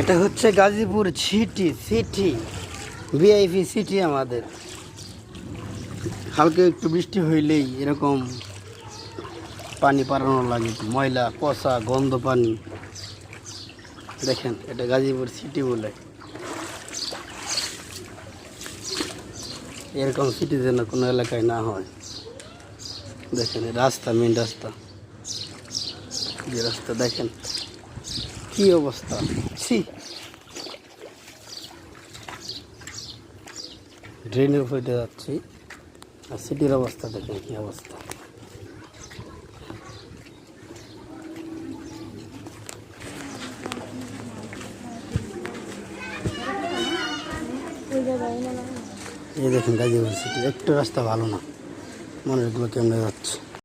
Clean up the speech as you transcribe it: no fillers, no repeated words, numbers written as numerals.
এটা হচ্ছে Gazipur city VIP city. আমাদের হালকা একটু বৃষ্টি হইলেই এরকম পানি পারানো লাগে, ময়লা পচা গন্ধ পানি। দেখেন এটা গাজীপুর সিটি বলে। এরকম সিটি যেন কোনো এলাকায় না হয়। দেখেন রাস্তা, মেন রাস্তা, যে রাস্তা দেখেন কি অবস্থা। ড্রেনের উপরে যাচ্ছি আর সিটির অবস্থা দেখেন কি অবস্থা। এই দেখেন গাজীপুর সিটি, একটু রাস্তা ভালো না, মনের গুলো কেমনে যাচ্ছে।